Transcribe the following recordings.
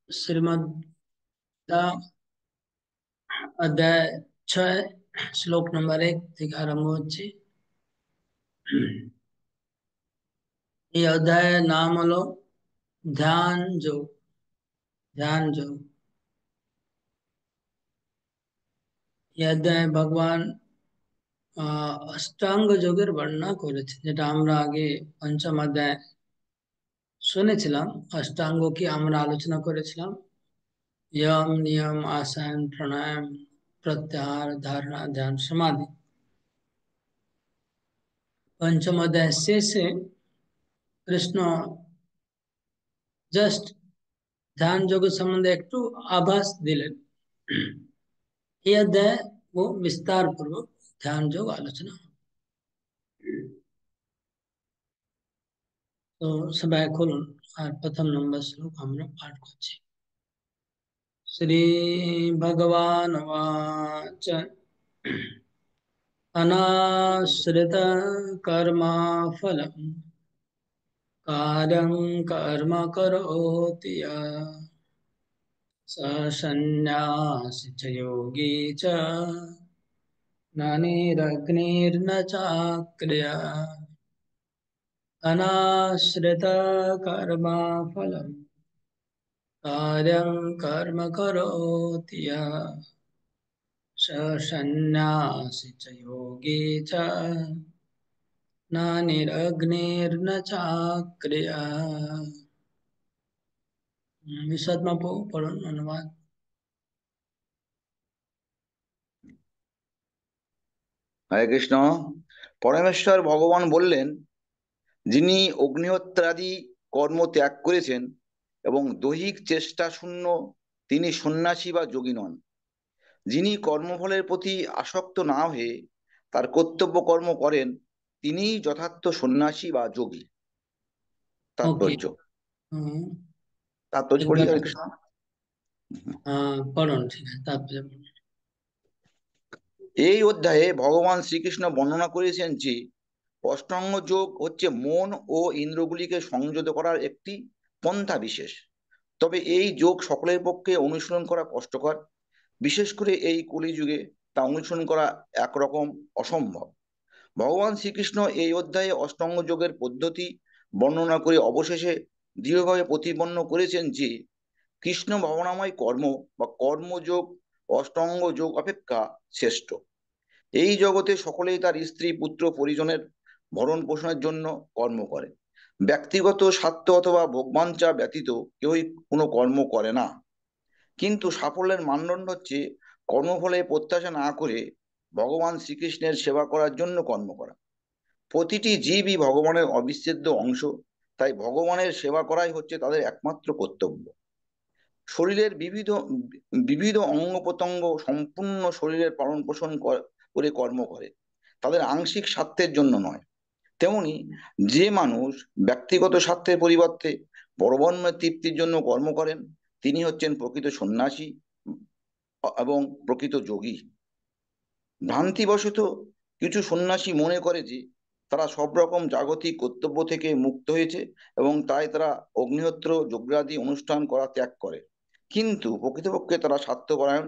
श्रीमद् अध्याय 6 श्लोक नंबर 1 থেকে আরম্ভ হচ্ছে। এই অধ্যায়ের নাম হলো ধ্যান যোগ। ধ্যান যোগ এই অধ্যায়ে ভগবান অষ্টাঙ্গ যোগের বর্ণনা করেছে, যেটা আমরা আগে পঞ্চম অধ্যায় শুনেছিলাম। অষ্টাঙ্গ কি আমরা আলোচনা করেছিলাম, यम नियम आसन प्राणायाम प्रत्याहार धारणा ध्यान समाधि। पंचम अध्याय शेषे কৃষ্ণ জাস্ট ধ্যান যোগ সম্বন্ধে একটু আভাস দিলেন। এই অধ্যায়ে ও বিস্তার পূর্বক ধ্যান যোগ আলোচনা। তো সবাই খুলুন আর প্রথম নম্বর শ্লোক আমরা পাঠ করছি। শ্রী ভগবান বাচ अनाश्रित कर्मा फलम कार्यं कर्म करोति यः स सन्न्यासी च योगी च न निरग्निर्न चाक्रिया अनाश्रित कर्मा फलम कार्यं कर्म करोति यः स सन्न्यासी च योगी च न निरग्निर्न चाक्रिया। विशद में पढ़ो अनुवाद। হরে কৃষ্ণ। পরমেশ্বর ভগবান বললেন, যিনি অগ্নিহোত্রাদি কর্ম ত্যাগ করেছেন এবং দৈহিক চেষ্টা শূন্য, তিনি সন্ন্যাসী বা যোগী নন। যিনি কর্মফলের প্রতি আসক্ত না হয়ে তার কর্তব্য কর্ম করেন, তিনিই যথার্থ সন্ন্যাসী বা যোগী। ओके। তাৎপর্য তাৎপর্য एक পড়ি। बार হরে কৃষ্ণ। पढ़ो, ठीक है तात्पर्य। এই অধ্যায়ে ভগবান শ্রীকৃষ্ণ বর্ণনা করেছেন যে অষ্টাঙ্গ যোগ হচ্ছে মন ও ইন্দ্রগুলিকে সংযত করার একটি পন্থা বিশেষ। তবে এই যোগ সকলের পক্ষে অনুসরণ করা কষ্টকর, বিশেষ করে এই কলিযুগে তা অনুসরণ করা একরকম অসম্ভব। ভগবান শ্রীকৃষ্ণ এই অধ্যায়ে অষ্টাঙ্গ যোগের পদ্ধতি বর্ণনা করে অবশেষে দৃঢ়ভাবে প্রতিপন্ন করেছেন যে কৃষ্ণ ভাবনাময় কর্ম বা কর্মযোগ অষ্টাঙ্গ যোগ অপেক্ষা শ্রেষ্ঠ। এই জগতে সকলেই তার স্ত্রী পুত্র পরিজনের ভরণ পোষণের জন্য কর্ম করে। ব্যক্তিগত স্বার্থ অথবা ভোগবাঞ্ছা ব্যতীত কেউই কোনো কর্ম করে না। কিন্তু সাফল্যের মানদণ্ড হচ্ছে কর্মফলে প্রত্যাশা না করে ভগবান শ্রীকৃষ্ণের সেবা করার জন্য কর্ম করা। প্রতিটি জীবই ভগবানের অবিচ্ছেদ্য অংশ, তাই ভগবানের সেবা করাই হচ্ছে তাদের একমাত্র কর্তব্য। শরীরের বিবিধ বিবিধ অঙ্গ প্রত্যঙ্গ সম্পূর্ণ শরীরের পালন পোষণ করে কর্ম করে, তাদের আংশিক স্বার্থের জন্য নয়। তেমনি যে মানুষ ব্যক্তিগত স্বার্থের পরিবর্তে পরবর্তী তৃপ্তির জন্য কর্ম করেন, তিনি হচ্ছেন প্রকৃত সন্ন্যাসী এবং প্রকৃত যোগী। ভ্রান্তিবশত কিছু সন্ন্যাসী মনে করে যে তারা সব রকম জাগতিক কর্তব্য থেকে মুক্ত হয়েছে এবং তাই তারা অগ্নিহোত্র যজ্ঞাদি অনুষ্ঠান করা ত্যাগ করে। কিন্তু প্রকৃতপক্ষে তারা স্বার্থপরায়ণ,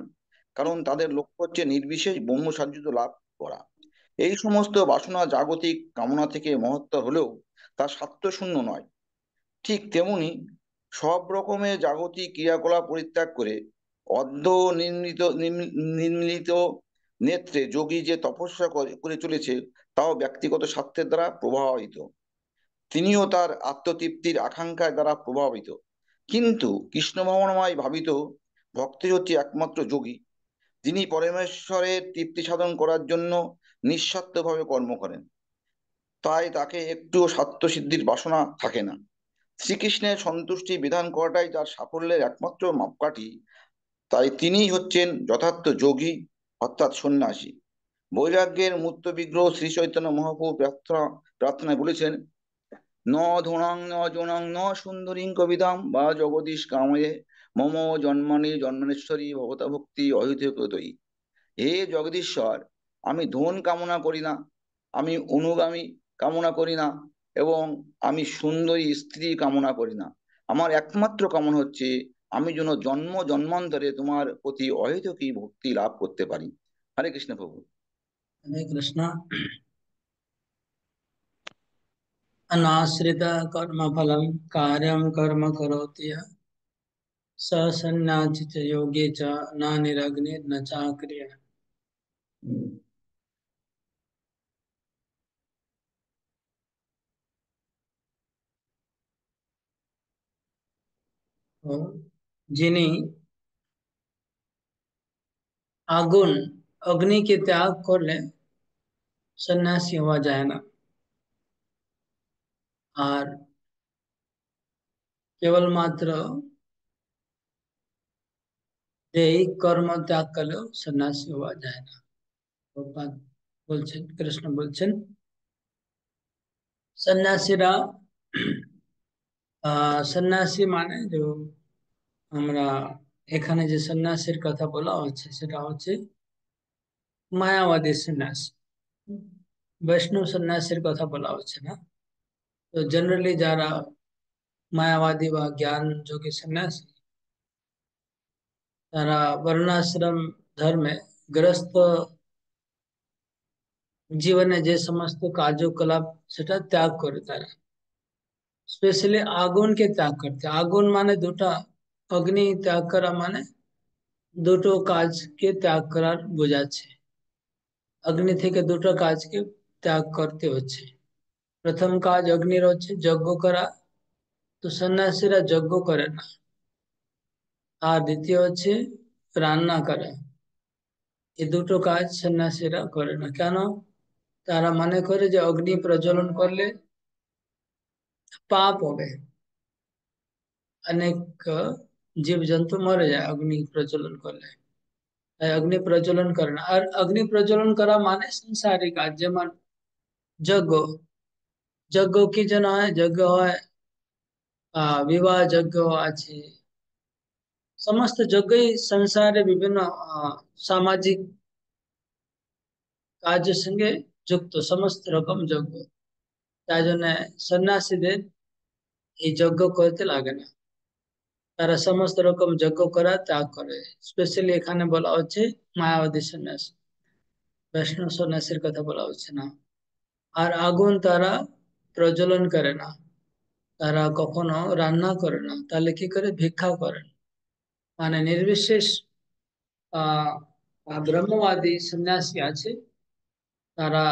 কারণ তাদের লক্ষ্য হচ্ছে নির্বিশেষ ব্রহ্ম সাহায্য লাভ করা। এই সমস্ত বাসনা জাগতিক কামনা থেকে মহত্তর হলেও তা স্বার্থশূন্য নয়। ঠিক তেমনি সব রকমের জাগতিক ক্রিয়াকলাপ পরিত্যাগ করে অর্ধ নির্মিলিত নেত্রে যোগী যে তপস্যা করে চলেছে, তাও ব্যক্তিগত স্বার্থের দ্বারা প্রভাবিত। তিনিও তার আত্মতৃপ্তির আকাঙ্ক্ষার দ্বারা প্রভাবিত। কিন্তু কৃষ্ণ ভাবনাময় ভাবিত ভক্তি হচ্ছে একমাত্র যোগী, যিনি পরমেশ্বরের তৃপ্তি সাধন করার জন্য নিঃস্বার্থভাবে কর্ম করেন, তাই তাকে একটুও স্বার্থ সিদ্ধির বাসনা থাকে না। শ্রীকৃষ্ণের সন্তুষ্টি বিধান করাটাই তার সাফল্যের একমাত্র মাপকাঠি, তাই তিনিই হচ্ছেন যথার্থ যোগী অর্থাৎ সন্ন্যাসী। বৈরাগ্যের মূর্ত বিগ্রহ শ্রী চৈতন্য মহাপ্রভু প্রার্থনায় বলেছেন, ন ধূণাং ন জোনাং ন সুন্দরীং কবিতাম বা জগদীশ কাময়ে মম জন্মানি জন্মেশ্বরী ভগতা ভক্তি অহিতই। হে জগদীশ্বর, আমি ধন কামনা করি না, আমি অনুগামী কামনা করি না এবং আমি সুন্দরী স্ত্রী কামনা করি না। আমার একমাত্র কামনা হচ্ছে আমি যেন জন্ম জন্মান্তরে তোমার প্রতি অহেতুকী ভক্তি লাভ করতে পারি। হরে কৃষ্ণ প্রভু। हरे कृष्णा। अनाश्रित कर्म फलम कार्यम कर्म करोति यः, स सन्यासी च योगी च न निरग्नि न चाक्रिय। तो যিনি আগুন অগ্নিকে ত্যাগ করলে সন্ন্যাসী হওয়া যায় না, আর কেবলমাত্র এই কর্ম ত্যাগ করলেও সন্ন্যাসী হওয়া যায় না। প্রভুপাদ বলছেন, কৃষ্ণ বলছেন, সন্ন্যাসীরা সন্ন্যাসী মানে যে আমরা এখানে যে সন্ন্যাসীর কথা বলা হচ্ছে সেটা হচ্ছে মায়াবাদী সন্ন্যাসী, বৈষ্ণব সন্ন্যাসীর কথা বলা হচ্ছে না। তো জেনারেলি যারা মায়াবাদী বা জ্ঞান যোগী সন্ন্যাসী, তারা বর্ণাশ্রম ধর্মে গৃহস্থ জীবনে যে সমস্ত কার্যকলাপ সেটা ত্যাগ করে তারা, স্পেশালি আগুনকে ত্যাগ করতে। আগুন মানে দুটা, অগ্নি ত্যাগ করা মানে দুটো কাজকে ত্যাগ করার বোঝাচ্ছে। অগ্নি থেকে দুটো কাজকে ত্যাগ করতে হচ্ছে। প্রথম কাজ অগ্নির হচ্ছে যজ্ঞ করা, তো সন্ন্যাসীরা যজ্ঞ করে না। আর দ্বিতীয় হচ্ছে রান্না করা। এই দুটো কাজ সন্ন্যাসীরা করে না। কেন? তারা মনে করে যে অগ্নি প্রজ্বলন করলে পাপ হবে, অনেক জীবজন্তু মরে যায় অগ্নি প্রজ্বলন করলে, তাই অগ্নি প্রজ্বলন করে না। আর অগ্নি প্রজ্বলন করা মানে সংসারিক কাজ, যেমন যজ্ঞ। যজ্ঞ কি জন্য হয়? যজ্ঞ হয় বিবাহ যজ্ঞ আছে, সমস্ত যজ্ঞই সংসারে বিভিন্ন সামাজিক কাজের সঙ্গে যুক্ত, সমস্ত রকম যজ্ঞ। তাই জন্য সন্ন্যাসীদের এই যজ্ঞ করতে লাগে না, তারা সমস্ত রকম যজ্ঞ করা ত্যাগ করে। স্পেশালি এখানে বলা হচ্ছে মায়াবাদী সন্ন্যাস, বৈষ্ণব সন্ন্যাসীর কথা বলা হচ্ছে না। আর আগুন তারা প্রজ্বলন করে না, তারা কখনো রান্না করে না। তাহলে কি করে? ভিক্ষা করেন। মানে নির্বিশেষ আহ ব্রহ্মবাদী সন্ন্যাসী আছে, তারা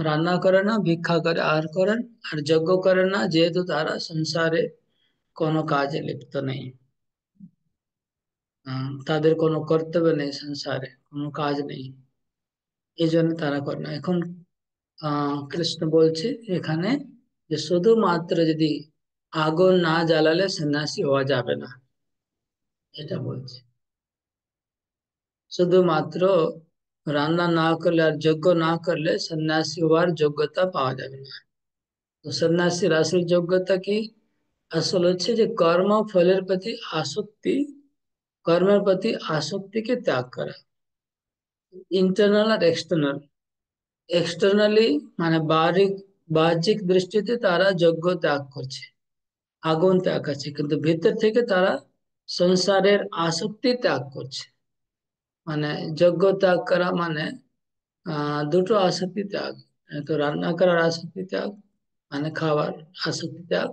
রান্না করে না, ভিক্ষা করে আর করেন। আর যজ্ঞ করেন না, যেহেতু তারা সংসারে কোনো কাজে লিপ্ত নেই। তাদের কোনো কর্তব্য নেই, সংসারে কোনো কাজ নেই, এই জন্য তারা করে না। এখন কৃষ্ণ বলছে এখানে যে শুধুমাত্র যদি আগুন না জ্বালালে সন্ন্যাসী হওয়া যাবে না, এটা বলছে। শুধুমাত্র রান্না না করলে আর যজ্ঞ না করলে সন্ন্যাসী হওয়ার যোগ্যতা পাওয়া যাবে না। তো সন্ন্যাসীর আসল যোগ্যতা কি? আসল হচ্ছে যে কর্ম ফলের প্রতি আসক্তি, কর্মের প্রতি আসক্তিকে ত্যাগ করা, ইন্টারনাল আর এক্সটার্নাল। এক্সটার্নালি মানে বাহ্যিক দৃষ্টিতে তারা যজ্ঞ ত্যাগ করছে, আগুন ত্যাগ করছে, কিন্তু ভিতর থেকে তারা সংসারের আসক্তি ত্যাগ করছে। মানে যজ্ঞ ত্যাগ করা মানে দুটো আসক্তি ত্যাগ। তো রান্না করার আসক্তি ত্যাগ মানে খাবার আসক্তি ত্যাগ,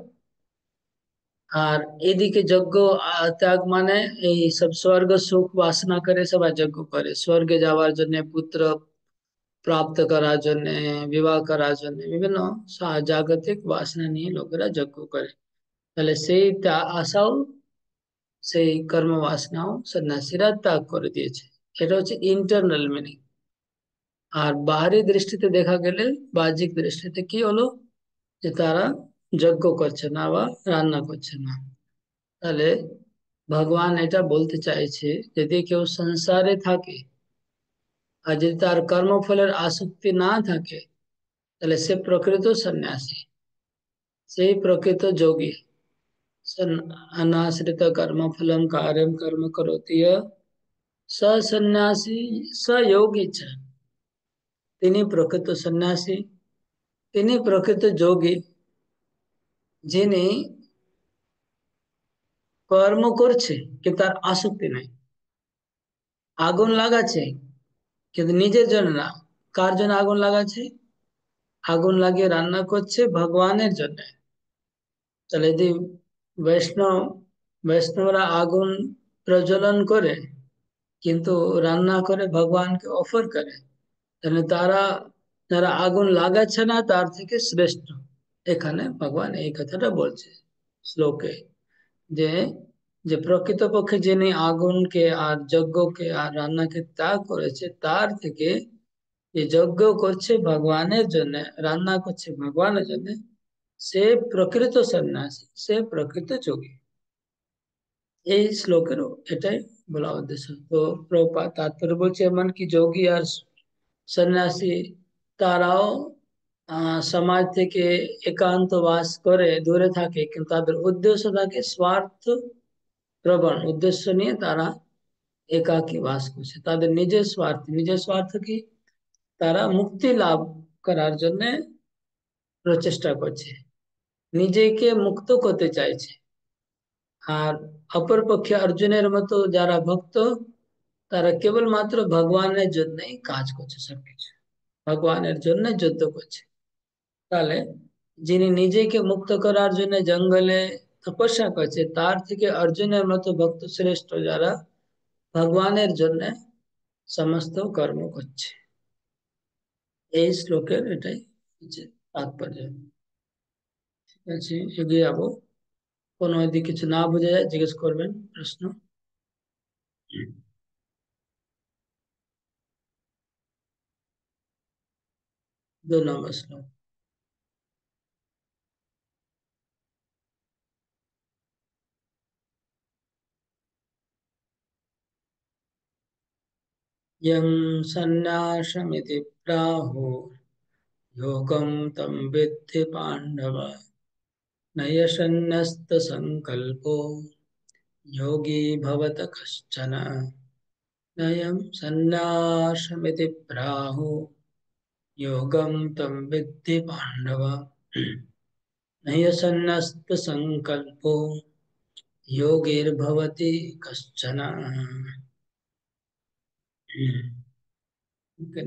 আর এদিকে যজ্ঞ ত্যাগ মানে এই সব স্বর্গ সুখ বাসনা করে সবাই যজ্ঞ করে, স্বর্গে যাওয়ার জন্য, পুত্র প্রাপ্ত করার জন্য, বিবাহ করার জন্য, বিভিন্ন জাগতিক বাসনা নিয়ে লোকেরা যজ্ঞ করে। তাহলে সেই আশাও, সেই কর্ম বাসনাও সন্ন্যাসীরা ত্যাগ করে দিয়েছে। এটা হচ্ছে ইন্টারনাল মিনিং। আর বাহরি দৃষ্টিতে দেখা গেলে, বাহ্যিক দৃষ্টিতে কি হলো, যে তারা যজ্ঞ করছে না বা রান্না করছে না। তাহলে ভগবান এটা বলতে চাইছে, যদি কেউ সংসারে থাকে আর যদি তার কর্মফলের আসক্তি না থাকে, তাহলে সে প্রকৃত সন্ন্যাসী, সেই প্রকৃত যোগী। अनाश्रित कर्म फलम कार्यम कर्म करोति यः, स सन्यासी स योगी च। তিনি প্রকৃত সন্ন্যাসী, তিনি প্রকৃত যোগী, যিনি কর্ম করছে কিন্তু তার আসক্তি নাই, আগুন লাগাচ্ছে কিন্তু নিজের জন্য না। কার জন্য আগুন লাগাচ্ছে? আগুন লাগিয়ে রান্না করছে ভগবানের জন্য। তাহলে যদি বৈষ্ণব বৈষ্ণবরা আগুন প্রজ্বলন করে কিন্তু রান্না করে ভগবানকে অফার করে, তাহলে তারা, যারা আগুন লাগাচ্ছে না তার থেকে শ্রেষ্ঠ। এখানে ভগবান এই কথাটা বলছে শ্লোকে, যে যে প্রকৃতপক্ষে যিনি আগুনকে আর যজ্ঞকে আর রান্নাকে ত্যাগ করেছে, তার থেকে যে যজ্ঞ করছে ভগবানের জন্য, রান্না করছে ভগবানের জন্য, সে প্রকৃত সন্ন্যাসী, সে প্রকৃত যোগী। এই শ্লোকেরও এটাই বলা উদ্দেশ্য। তো প্রভুপাদ তাৎপর্য বলছে এমনকি যোগী আর সন্ন্যাসী তারাও সমাজ থেকে একান্তবাস করে দূরে থাকে, কিন্তু তাদের উদ্দেশ্য থাকে স্বার্থ প্রবণ উদ্দেশ্য নিয়ে তারা একাকী বাস করছে। তাদের নিজের স্বার্থ কি? তারা মুক্তি লাভ করার জন্য প্রচেষ্টা করছে, নিজেকে মুক্ত করতে চাইছে। আর অপরপক্ষে অর্জুনের মতো যারা ভক্ত, তারা কেবলমাত্র ভগবানের জন্যই কাজ করছে, সবকিছু ভগবানের জন্য যুদ্ধ করছে। তাহলে যিনি নিজেকে মুক্ত করার জন্য জঙ্গলে তপস্যা করছে, তার থেকে অর্জুনের মতো ভক্ত শ্রেষ্ঠ, যারা ভগবানের জন্য সমস্ত কর্ম করছে। এই শ্লোকের এটাই হচ্ছে তাৎপর্য। ঠিক আছে, এগিয়ে যাবো। কোনো যদি কিছু না বোঝা যায় জিজ্ঞেস করবেন, প্রশ্ন। 2 নম্বর শ্লোক। यं सन्न्यासमिति प्राहुः योगं तं विद्धि पाण्डव, न यशन्यस्तसङ्कल्पो योगी भवत कश्चन। न यं सन्न्यासमिति प्राहुः योगं तं विद्धि पाण्डव, न यशन्यस्तसङ्कल्पो योगिर्भवति कश्चन।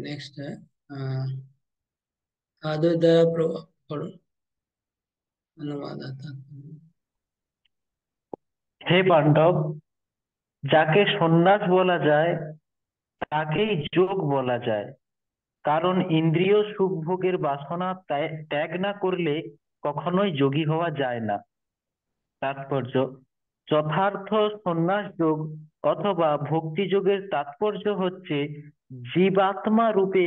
नेक्स्ट है आद्वैत अनुवाद आता। হে পাণ্ডব, যাকে সন্ন্যাস বলা যায় তাকেই যোগ বলা যায়। কারণ ইন্দ্রিয় সুখ ভোগের বাসনা ত্যাগ না করলে কখনোই যোগী হওয়া যায় না। তাৎপর্য: যথার্থ সন্ন্যাস যোগ অথবা ভক্তি যোগের তাৎপর্য হচ্ছে জীবাত্মা রূপে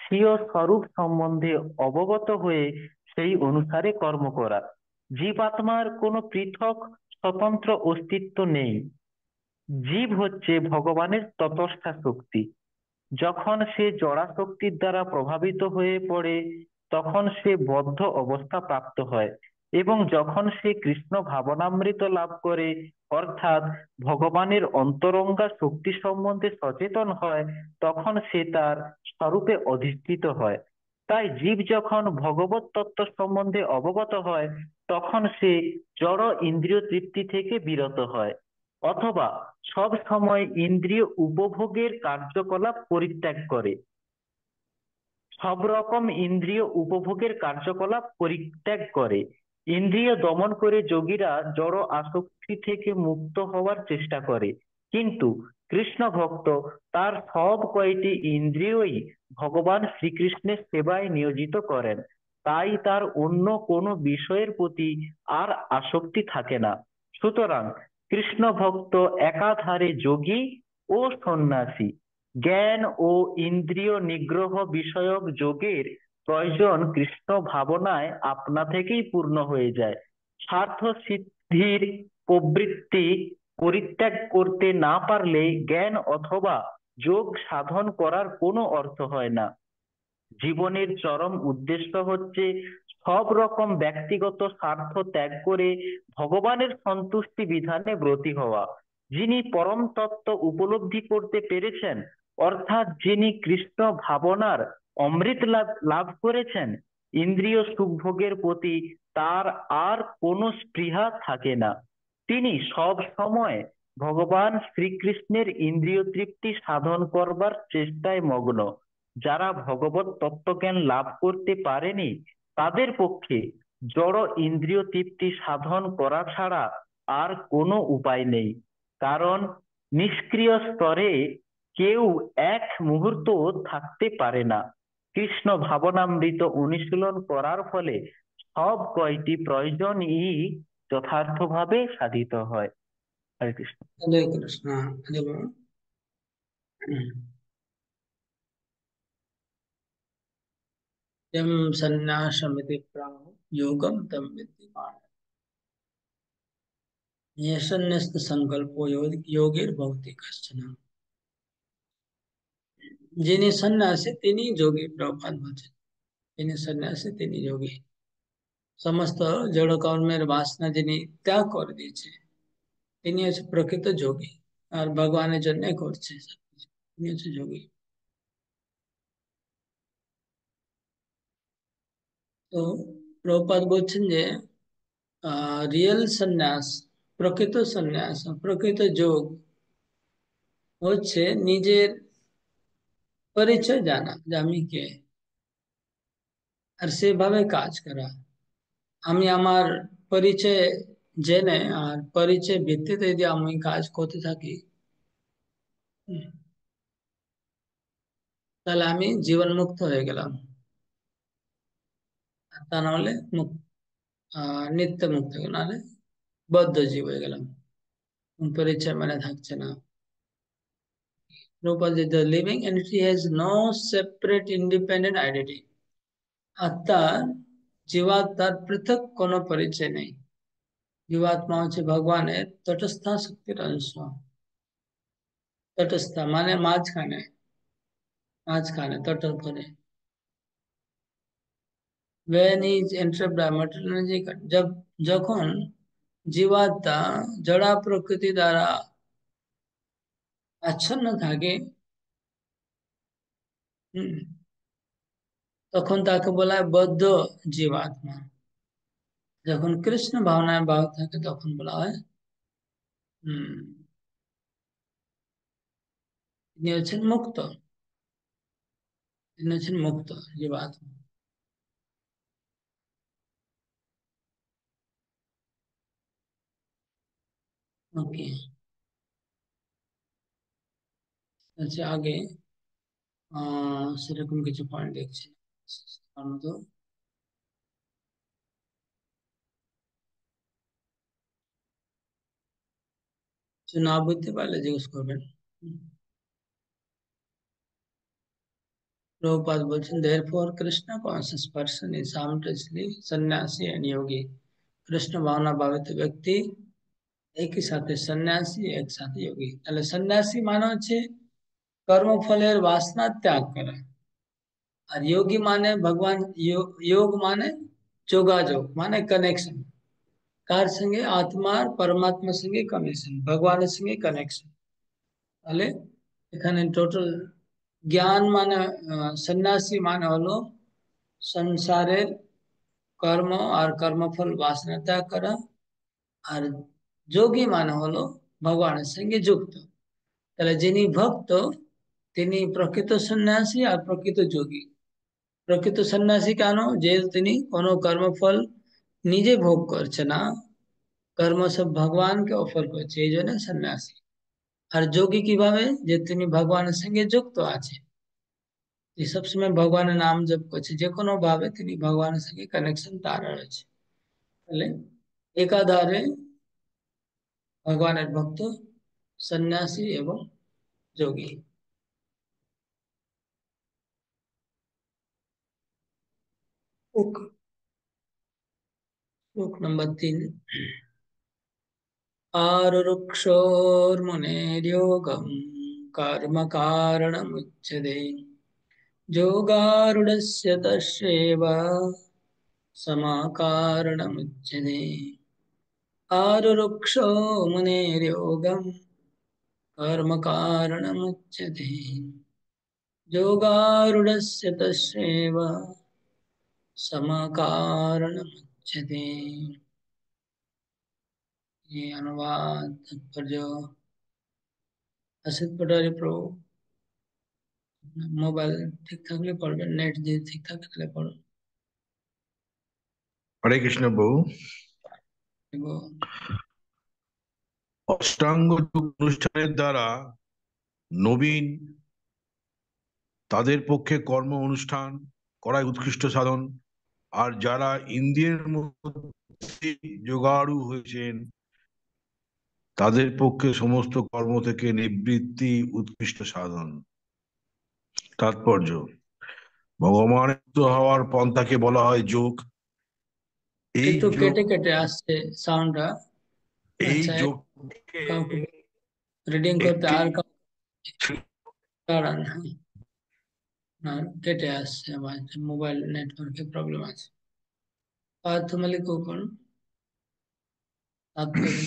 স্বীয় স্বরূপ সম্বন্ধে অবগত হয়ে সেই অনুসারে কর্ম করা। জীবাত্মার কোনো পৃথক স্বতন্ত্র অস্তিত্ব নেই। জীব হচ্ছে ভগবানের ততস্থা শক্তি। যখন সে জড়া শক্তির দ্বারা প্রভাবিত হয়ে পড়ে তখন সে বদ্ধ অবস্থা প্রাপ্ত হয়, এবং যখন সে কৃষ্ণ ভাবনামৃত লাভ করে অর্থাৎ ভগবানের অন্তরঙ্গা শক্তি সম্বন্ধে সচেতন হয়, তখন সে তার স্বরূপে অধিষ্ঠিত হয়। তাই জীব যখন ভগবত তত্ত্ব সম্বন্ধে অবগত হয় তখন সে জড় ইন্দ্রিয় তৃপ্তি থেকে বিরত হয়, অথবা সব সময় ইন্দ্রিয় উপভোগের কার্যকলাপ পরিত্যাগ করে। সব রকম ইন্দ্রিয় উপভোগের কার্যকলাপ পরিত্যাগ করে ইন্দ্রিয় দমন করে যোগীরা জড় আসক্তি থেকে মুক্ত হওয়ার চেষ্টা করে। কিন্তু কৃষ্ণ ভক্ত তার সব কয়টি ইন্দ্রিয়ই ভগবান শ্রীকৃষ্ণের সেবায় নিয়োজিত করেন, তাই তার অন্য কোনো বিষয়ের প্রতি আর আসক্তি থাকে না। সুতরাং কৃষ্ণ ভক্ত একাধারে যোগী ও সন্ন্যাসী। জ্ঞান ও ইন্দ্রিয় নিগ্রহ বিষয়ক যোগের প্রয়োজন কৃষ্ণ ভাবনায় আপনা থেকেই পূর্ণ হয়ে যায়। স্বার্থ সিদ্ধির প্রবৃত্তি পরিত্যাগ করতে না পারলে জ্ঞান অথবা যোগ সাধন করার কোনো অর্থ হয় না। জীবনের চরম উদ্দেশ্য হচ্ছে সব রকম ব্যক্তিগত স্বার্থ ত্যাগ করে ভগবানের সন্তুষ্টি বিধানে ব্রতী হওয়া। যিনি পরম তত্ত্ব উপলব্ধি করতে পেরেছেন, অর্থাৎ যিনি কৃষ্ণ ভাবনার অমৃত লাভ লাভ করেছেন, ইন্দ্রিয় সুখভোগের প্রতি তার আর কোনো স্পৃহা থাকে না। তিনি সব সময় ভগবান শ্রীকৃষ্ণের ইন্দ্রিয় তৃপ্তি সাধন করবার চেষ্টায় মগ্ন। যারা ভগবত তত্ত্বজ্ঞান লাভ করতে পারেনি তাদের পক্ষে জড় ইন্দ্রিয় তৃপ্তি সাধন করা ছাড়া আর কোনো উপায় নেই। কারণ নিষ্ক্রিয় স্তরে কেউ এক মুহূর্ত থাকতে পারে না। কৃষ্ণ ভাবনামৃত অনুশীলন করার ফলে সব কয়টি প্রয়োজনই যথার্থভাবে সাধিত হয়। হরে কৃষ্ণ। हरे कृष्णा। हरे बोल। यम सन्न्यासमिति प्राहु योगम तम विद्धि मानव। ये सन्न्यस्त संकल्पो योगिर भक्ति कश्चन। যিনি সন্ন্যাসী তিনি যোগী, প্রভুপাদ বলছেন। যিনি সন্ন্যাসী তিনি যোগী। সমস্ত জড় কর্মের বাসনা যিনি ত্যাগ করে দিয়েছে তিনি হচ্ছে প্রকৃত যোগী। আর ভগবানের জন্য করছে সবকিছু, তিনি হচ্ছে যোগী। তো প্রভুপাদ বলছেন যে রিয়েল সন্ন্যাস, প্রকৃত সন্ন্যাস, প্রকৃত যোগ হচ্ছে নিজের পরিচয় জানা যে আমি কে, আর সেভাবে কাজ করা। আমি আমার পরিচয় জেনে আর পরিচয় ভিত্তিতে যদি আমি কাজ করতে থাকি হুম, তাহলে আমি জীবন মুক্ত হয়ে গেলাম। আর তা নাহলে নিত্য মুক্ত হয়ে গেলাম, নাহলে বদ্ধ জীব হয়ে গেলাম, পরিচয় মানে থাকছে না। Prabhupada, the living entity has no separate independent identity. আত্মার জীবাত্মার পৃথক কোনো পরিচয় নেই। জীবাত্মা হচ্ছে ভগবানের তটস্থ শক্তির অংশ। তটস্থ মানে মাঝখানে, মাঝখানে তট করে। When he is entrapped by material energy, যখন জীবাত্মা জড়া প্রকৃতি দ্বারা আচ্ছন্ন থাকে হুম, তখন তাকে বলা হয় বদ্ধ জীবাত্মা। যখন কৃষ্ণ ভাবনায় বাহক থাকে তখন বলা হয় হম তিনি হচ্ছেন মুক্ত, তিনি হচ্ছেন মুক্ত জীবাত্মা। ওকে, আচ্ছা আগে সেরকম কিছু পয়েন্ট দেখছি তার মতো। কিছু না বুঝতে পারলে জিজ্ঞেস করবেন। প্রভুপাদ বলছেন therefore Krishna conscious person is simultaneously সন্ন্যাসী and yogi। কৃষ্ণ ভাবনা ভাবিত ব্যক্তি একই সাথে সন্ন্যাসী, এক সাথে যোগী। তাহলে সন্ন্যাসী মানে হচ্ছে কর্মফলের বাসনা ত্যাগ করা, আর যোগী মানে ভগবান যোগ মানে যোগাযোগ মানে কানেকশন। কার সঙ্গে? আত্মার পরমাত্মার সঙ্গে কানেকশন, ভগবানের সঙ্গে কানেকশন। তাহলে এখানে টোটাল জ্ঞান মানে সন্ন্যাসী মানে হলো সংসারের কর্ম আর কর্মফল বাসনা ত্যাগ করা, আর যোগী মানে হলো ভগবানের সঙ্গে যুক্ত। তাহলে যিনি ভক্ত তিনি প্রকৃত সন্ন্যাসী আর প্রকৃত যোগী। প্রকৃত সন্ন্যাসী কেন? যে তিনি কোনো কর্মফল নিজে ভোগ করছে না, কর্ম সব ভগবানকে অফার করছে, এই জন্য সন্ন্যাসী। আর যোগী কিভাবে? যে তিনি ভগবানের সঙ্গে যুক্ত আছে, যে সবসময় ভগবানের নাম জপ করছে, যে কোনো ভাবে তিনি ভগবানের সঙ্গে কানেকশন তার রয়েছে। তাহলে একাধারে ভগবানের ভক্ত, সন্ন্যাসী এবং যোগী। श्लोक नंबर 3। आरुरुक्षोर्मुनेर्योगं कर्म कारणमुच्यते योगारूढस्य तस्यैव समाकारणमुच्यते। आरुरुक्षो मुनेर्योगं कर्म कारणमुच्यते योगारूढस्य तस्यैव समाकारणमुच्यते। এই অনুবাদ তাৎপর্য আসিফ পাটোয়ারি প্রভু। মোবাইল ঠিক থাকলে পড়বেন, নেট যদি ঠিক থাকে তাহলে পড়বেন। হরে কৃষ্ণ প্রভু। এগো, অষ্টাঙ্গ যোগ অনুষ্ঠানের দ্বারা নবীন তাদের পক্ষে কর্ম অনুষ্ঠান করাই উৎকৃষ্ট সাধন, আর যারা ইন্দ্রিয়ের মধ্যে যোগাড়ু হয়েছেন তাদের পক্ষে সমস্ত কর্ম থেকে নিবৃত্তি উৎকৃষ্ট সাধন। তাৎপর্য: ভগবানের মুক্ত হওয়ার পন্থাকে বলা হয় যোগ। এই একটু যোগ কেটে কেটে আসছে সাউন্ডটা। এই আচ্ছা, যোগকে কাউকে রিডিং করতে একটি আর কাউকে দাঁড়ান। না, কেটে আসছে আমার মোবাইল নেটওয়ার্কে প্রবলেম আছে। পার্থ কোন তাৎপর্য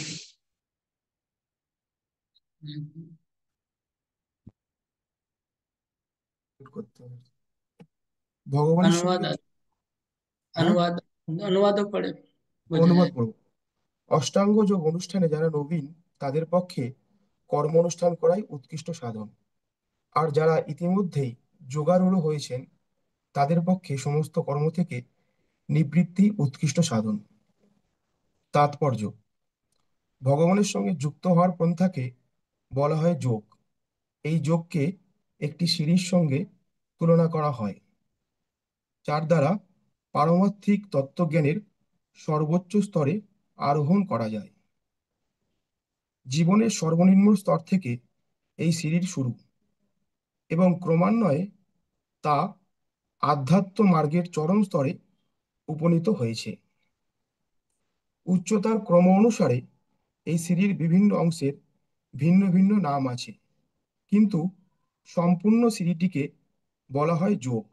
করতে হবে। ভগবানের অনুবাদ সঙ্গে হ্যাঁ, অনুবাদ অনুবাদও পড়ে বোঝা অনুবাদ যায়। করব। অষ্টাঙ্গ যোগ অনুষ্ঠানে যারা নবীন তাদের পক্ষে কর্ম অনুষ্ঠান করাই উৎকৃষ্ট সাধন, আর যারা ইতিমধ্যেই যোগারূঢ় হয়েছেন তাদের পক্ষে সমস্ত কর্ম থেকে নিবৃত্তি উৎকৃষ্ট সাধন। তাৎপর্য: ভগবানের সঙ্গে যুক্ত হওয়ার পন্থাকে বলা হয় যোগ। এই যোগকে একটি সিঁড়ির সঙ্গে তুলনা করা হয়, যার দ্বারা পারমার্থিক তত্ত্বজ্ঞানের সর্বোচ্চ স্তরে আরোহণ করা যায়। জীবনের সর্বনিম্ন স্তর থেকে এই সিঁড়ির শুরু, এবং ক্রমান্বয়ে তা আধ্যাত্ম মার্গের চরম স্তরে উপনীত হয়েছে। উচ্চতার ক্রম অনুসারে এই সিঁড়ির বিভিন্ন অংশের ভিন্ন ভিন্ন নাম আছে, কিন্তু সম্পূর্ণ সিঁড়িটিকে বলা হয় যোগ,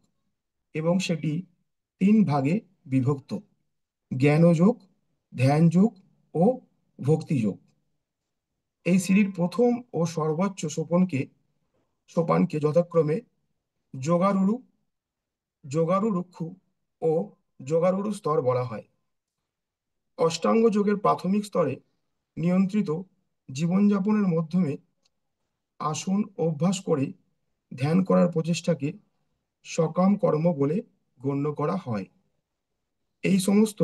এবং সেটি তিন ভাগে বিভক্ত: জ্ঞানযোগ, ধ্যানযোগ ও ভক্তিযোগ। এই সিঁড়ির প্রথম ও সর্বোচ্চ সোপানকে যথাক্রমে যোগারুরু, যোগারুরুক্ষু ও যোগারুরু স্তর বলা হয়। অষ্টাঙ্গ যোগের প্রাথমিক স্তরে নিয়ন্ত্রিত জীবনযাপনের মাধ্যমে আসন অভ্যাস করে ধ্যান করার প্রচেষ্টাকে সকাম কর্ম বলে গণ্য করা হয়। এই সমস্ত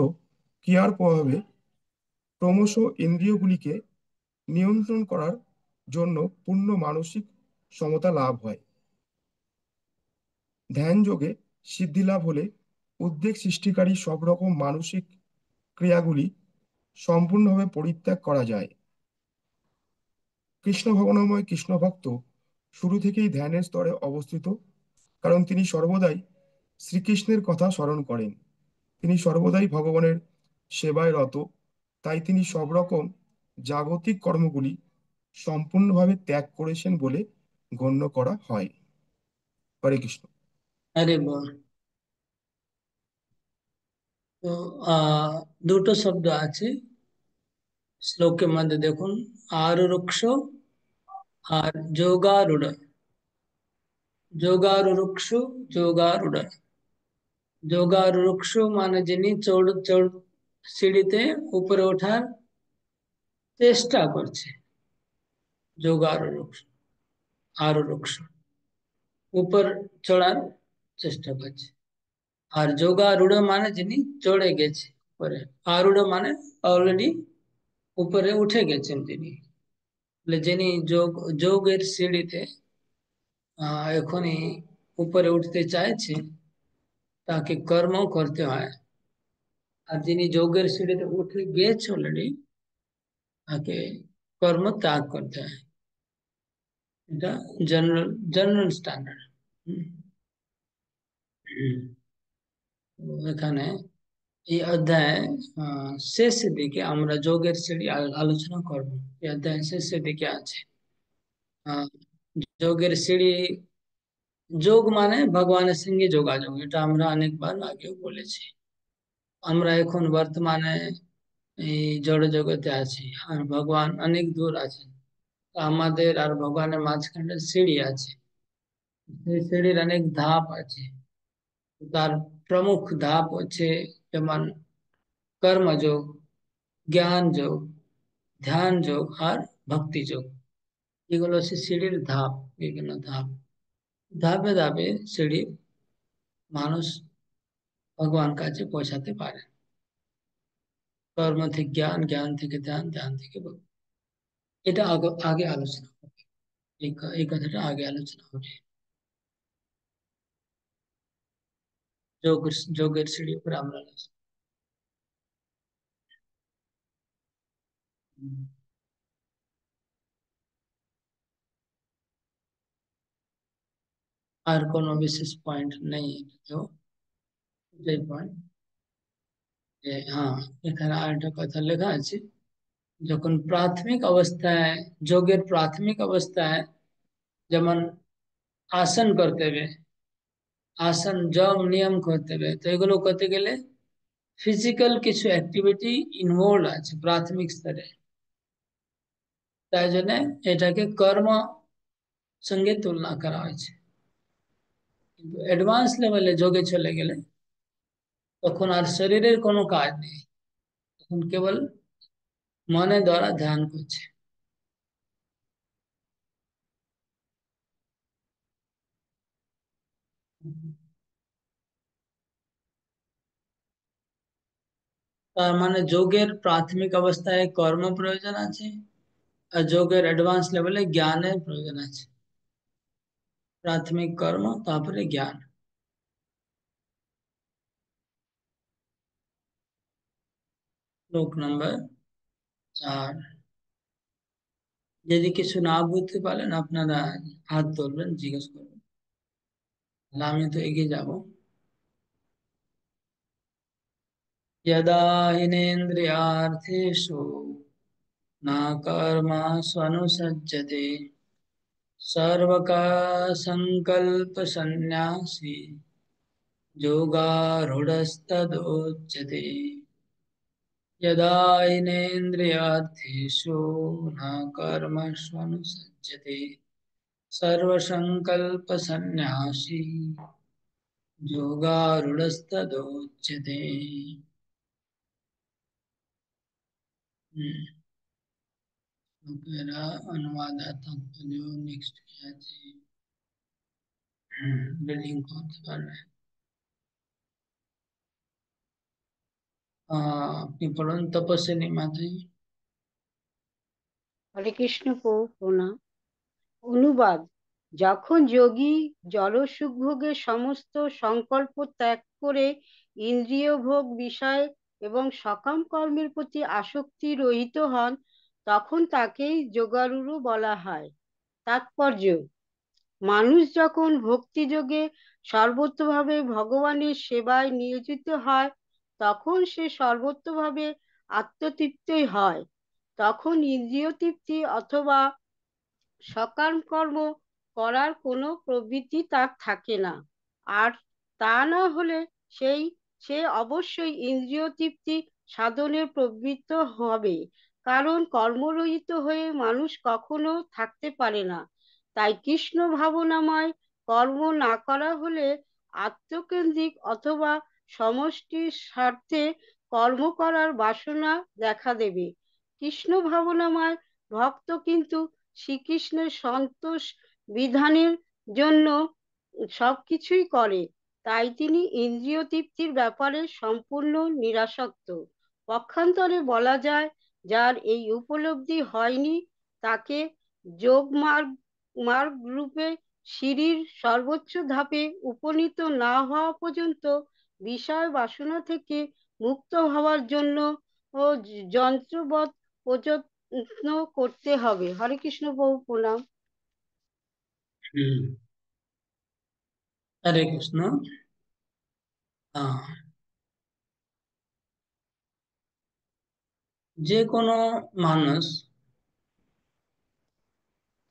ক্রিয়ার প্রভাবে ক্রমশ ইন্দ্রিয়গুলিকে নিয়ন্ত্রণ করার জন্য পূর্ণ মানসিক সমতা লাভ হয়। ধ্যান যোগে সিদ্ধি লাভ হলে উদ্বেগ সৃষ্টিকারী সব রকম মানসিক ক্রিয়াগুলি সম্পূর্ণভাবে পরিত্যাগ করা যায়। কৃষ্ণ ভবনাময় কৃষ্ণ ভক্ত শুরু থেকেই ধ্যানের স্তরে অবস্থিত, কারণ তিনি সর্বদাই শ্রীকৃষ্ণের কথা স্মরণ করেন। তিনি সর্বদাই ভগবানের সেবায় রত, তাই তিনি সব রকম জাগতিক কর্মগুলি সম্পূর্ণভাবে ত্যাগ করেছেন বলে গণ্য করা হয়। হরে কৃষ্ণ। আরে বল। তো দুটো শব্দ আছে শ্লোকের মধ্যে, দেখুন, আরুরুক্ষ আর যোগারূঢ়। যোগারুরুক্ষ, যোগারূঢ়। যোগারুরুক্ষ মানে যিনি চড় চড় সিঁড়িতে উপরে ওঠার চেষ্টা করছে, যোগারুরুক্ষ। আরুরুক্ষ উপর চড়ার চেষ্টা করছে। আর যোগারূঢ় মানে যিনি চড়ে গেছে উপরে। আরূঢ় মানে অলরেডি উপরে উঠে গেছেন তিনি। বলে যিনি যোগের সিঁড়িতে এখনই উপরে উঠতে চাইছে তাকে কর্ম করতে হয়। আর যিনি যোগের সিঁড়িতে উঠে গেছে অলরেডি তাকে কর্ম ত্যাগ করতে হয়। এটা জেনারেল জেনারেল স্ট্যান্ডার্ড। এখানে এই অধ্যায় শেষের দিকে আমরা যোগের সিঁড়ি আলোচনা করব। এই অধ্যায় শেষের দিকে আছে। আহ, যোগের সিঁড়ি, যোগ মানে ভগবানের সঙ্গে যোগাযোগ, এটা আমরা অনেকবার আগেও বলেছি। আমরা এখন বর্তমানে এই জড় জগতে আছি, আর ভগবান অনেক দূর আছেন। আমাদের আর ভগবানের মাঝখানে সিঁড়ি আছে। সেই সিঁড়ির অনেক ধাপ আছে। তার প্রমুখ ধাপ হচ্ছে যেমন কর্মযোগ, জ্ঞান যোগ, ধ্যান যোগ আর ভক্তি যোগ, এগুলো হচ্ছে সিঁড়ির ধাপ, বিভিন্ন ধাপ। ধাপে ধাপে সিঁড়ি মানুষ ভগবান কাছে পৌঁছাতে পারে। কর্ম থেকে জ্ঞান, জ্ঞান থেকে ধ্যান, ধ্যান থেকে ভক্তি। এটা আগে আগে আলোচনা হবে, এই কথাটা আগে আলোচনা হবে। যোগ, যোগের সিঁড়ির উপর আমরা আলোচনা। আর কোনো বিশেষ পয়েন্ট নেই, তো এটাই পয়েন্ট। যে হ্যাঁ, এখানে আরেকটা কথা লেখা আছে, যখন প্রাথমিক অবস্থায়, যোগের প্রাথমিক অবস্থায় যেমন আসন করতে হবে, আসন যম নিয়ম করতে হবে, তো এগুলো করতে গেলে ফিজিক্যাল কিছু অ্যাক্টিভিটি ইনভলভ আছে প্রাথমিক স্তরে। তাই জন্য এটাকে কর্ম সঙ্গে তুলনা করা হয়েছে। কিন্তু অ্যাডভান্স লেভেলে যোগে চলে গেলে তখন আর শরীরের কোনো কাজ নেই, তখন কেবল মনে দ্বারা ধ্যান করছে। তার মানে যোগের প্রাথমিক অবস্থায় কর্ম প্রয়োজন আছে, আর যোগের অ্যাডভান্স লেভেলে জ্ঞানের প্রয়োজন আছে। প্রাথমিক কর্ম, তারপরে জ্ঞান। শ্লোক নম্বর 4। যদি কিছু না বুঝতে পারেন আপনারা হাত তুলবেন, জিজ্ঞেস করবেন, তাহলে আমি তো এগিয়ে যাব। यदा हिनेन्द्रियार्थेषु न कर्मस्वनुसज्जते सर्वकासङ्कल्पसन्न्यासी योगारूढस्तदोच्यते। यदा हिनेन्द्रियार्थेषु न कर्मस्वनुसज्जते सर्वसङ्कल्पसन्न्यासी योगारूढस्तदोच्यते। मेरा अनुवाद आता है, नेक्स्ट क्या है? बिल्डिंग कौन से कर रहे हैं? আপনি বলুন, তপস্বিনী মাঝি। হরে কৃষ্ণ প্রণাম। অনুবাদ: যখন যোগী জলসুখভোগের সমস্ত সংকল্প ত্যাগ করে ইন্দ্রিয় ভোগ, বিষয় এবং সকাম কর্মের প্রতি আসক্তি রহিত হন, তখন তাকেই যোগারূঢ় বলা হয়। তাৎপর্য: মানুষ যখন ভক্তিযোগে সর্বতোভাবে ভগবানের সেবায় নিয়োজিত হয়, তখন সে সর্বতোভাবে আত্মতৃপ্তই হয়। তখন ইন্দ্রিয় তৃপ্তি অথবা সকাম কর্ম করার কোনো প্রবৃত্তি তার থাকে না। আর তা না হলে সে অবশ্যই ইন্দ্রিয় তৃপ্তি সাধনের প্রবৃত্ত হবে, কারণ কর্মরহিত হয়ে মানুষ কখনো থাকতে পারে না। তাই কৃষ্ণ ভাবনাময় কর্ম না করা হলে আত্মকেন্দ্রিক অথবা সমষ্টির স্বার্থে কর্ম করার বাসনা দেখা দেবে। কৃষ্ণ ভাবনাময় ভক্ত কিন্তু শ্রীকৃষ্ণের সন্তোষ বিধানের জন্য সবকিছুই করে, তাই তিনি ইন্দ্রিয় তৃপ্তির ব্যাপারে সম্পূর্ণ নিরাসক্ত। পক্ষান্তরে বলা যায়, যার এই উপলব্ধি হয়নি, তাকে যোগ মার্গ রূপে সিঁড়ির সর্বোচ্চ ধাপে উপনীত না হওয়া পর্যন্ত বিষয় বাসনা থেকে মুক্ত হওয়ার জন্য ও যন্ত্রবৎ প্রযত্ন করতে হবে। হরে কৃষ্ণ প্রণাম। হরে কৃষ্ণ। যে কোনো মানুষ,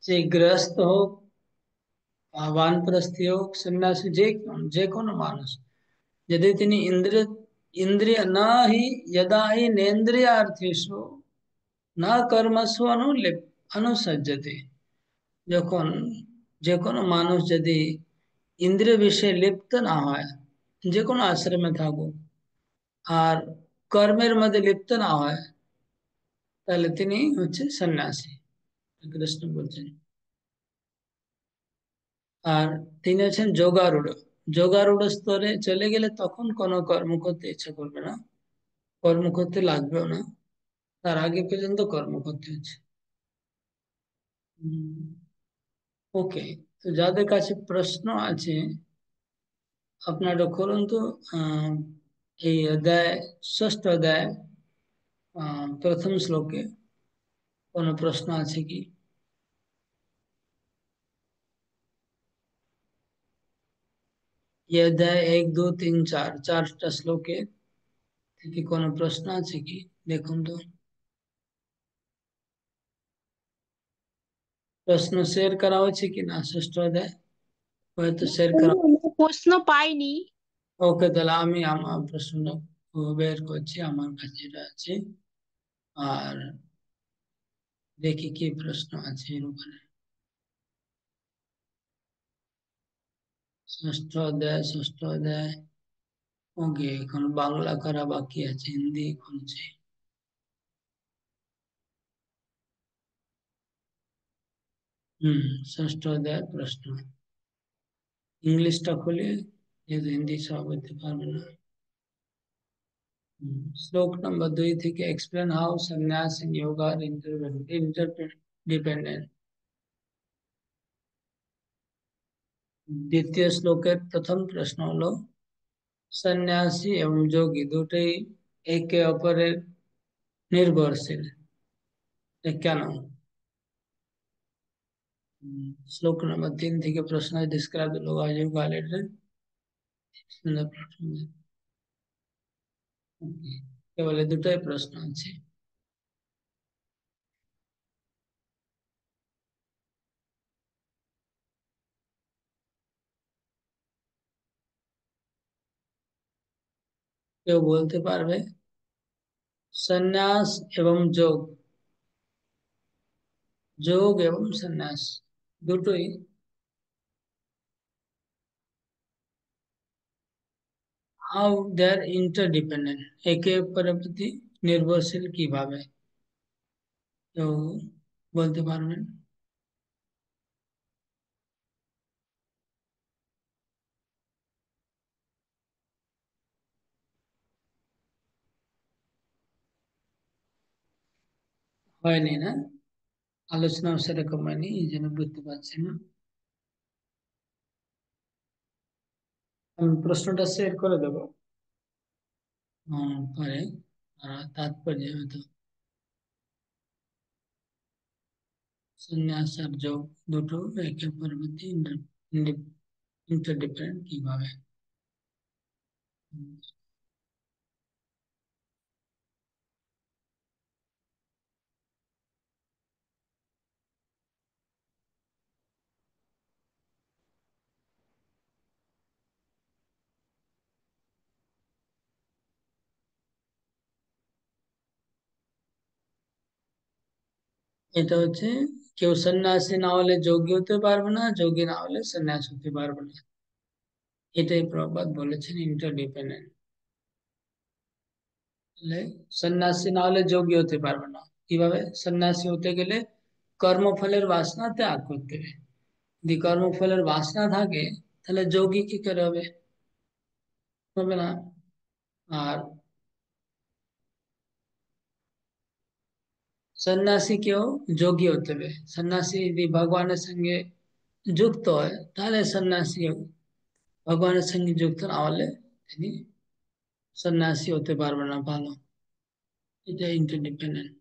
সে গৃহস্থ হোক, বানপ্রস্থি হোক, সন্ন্যাসী, যে কোনো মানুষ, যদি তিনি ইন্দ্রিয় না হি यदा हि नेन्द्रियार्थेषु न कर्मसु অনুসজ্জতে, যখন যে কোনো মানুষ যদি ইন্দ্রিয় বিষয়ে লিপ্ত না হয়, যে কোনো আশ্রমে থাকুক, আর কর্মের মধ্যে লিপ্ত না হয়, তাহলে তিনি হচ্ছে সন্ন্যাসী, কৃষ্ণ বলছেন। আর তিনি হচ্ছেন যোগারূঢ়। যোগারূঢ় স্তরে চলে গেলে তখন কোনো কর্ম করতে ইচ্ছা করবে না, কর্ম করতে লাগবেও না, তার আগে পর্যন্ত কর্ম করতে হচ্ছে। ওকে, তো যাদের কাছে প্রশ্ন আছে আপনারা করুন তো। আহ, এই অধ্যায়, ষষ্ঠ অধ্যায় প্রথম শ্লোকে কোনো প্রশ্ন আছে কি? ये अध्याय 1, 2, 3, 4 চারটা শ্লোকে থেকে কোনো প্রশ্ন আছে কি দেখুন তো। প্রশ্ন শেয়ার করা হয়েছে কি না ষষ্ঠ অধ্যায়? হয়তো শেয়ার করা। প্রশ্ন পাইনি। ওকে, তাহলে আমি আমার প্রশ্ন বের করছি, আমার কাছে এটা আছে। আর দেখি কি প্রশ্ন আছে এর উপরে। ষষ্ঠ অধ্যায়। ওকে, এখন বাংলা করা বাকি আছে, হিন্দি খুলছে। ষষ্ঠ অধ্যায় প্রশ্ন, ইংলিশটা খুলে, যেহেতু হিন্দি সব হতে পারবে না। শ্লোক নম্বর 2 থেকে এক্সপ্লেন হাউ সন্ন্যাস ইন যোগা আর ইন্টারডিপেন্ডেন্ট। দ্বিতীয় শ্লোকের প্রথম প্রশ্ন হলো, সন্ন্যাসী এবং যোগী দুটোই একে অপরের নির্ভরশীল, এ কেন? শ্লোক নম্বর 3 থেকে প্রশ্ন, describe the yoga yoga letter. কেবল এই দুটোই প্রশ্ন আছে। কেউ বলতে পারবে সন্ন্যাস এবং যোগ, যোগ এবং সন্ন্যাস দুটোই হাউ দে আর ইন্টারডিপেন্ডেন্ট, একে অপরের প্রতি নির্ভরশীল কিভাবে? কেউ বলতে পারবেন? হয়নি না, আলোচনা সেরকম হয়নি, এই জন্য বুঝতে পারছি না। আমি প্রশ্নটা শেয়ার করে দেবো পরে, তাৎপর্য হয়তো। সন্ন্যাস আর যোগ দুটো একে অপরের প্রতি ইন্টারডিপেন্ডেন্ট কিভাবে? হুম, এটা হচ্ছে, কেউ সন্ন্যাসী না হলে যোগী হতে পারবে না, যোগী না হলে সন্ন্যাস হতে পারবে না, এটাই প্রভুপাদ বলেছেন ইন্টারডিপেন্ডেন্ট। তাহলে সন্ন্যাসী না হলে যোগী হতে পারবে না, কিভাবে? সন্ন্যাসী হতে গেলে কর্মফলের বাসনা ত্যাগ করতে হবে। যদি কর্মফলের বাসনা থাকে তাহলে যোগী কি করে হবে? হবে না। আর সন্ন্যাসী কেউ যোগী হতে হবে, সন্ন্যাসী যদি ভগবানের সঙ্গে যুক্ত হয় তাহলে সন্ন্যাসী হবে, ভগবানের সঙ্গে যুক্ত না হলে তিনি সন্ন্যাসী হতে পারবে না। ভালো, এটা ইন্টারডিপেন্ডেন্ট।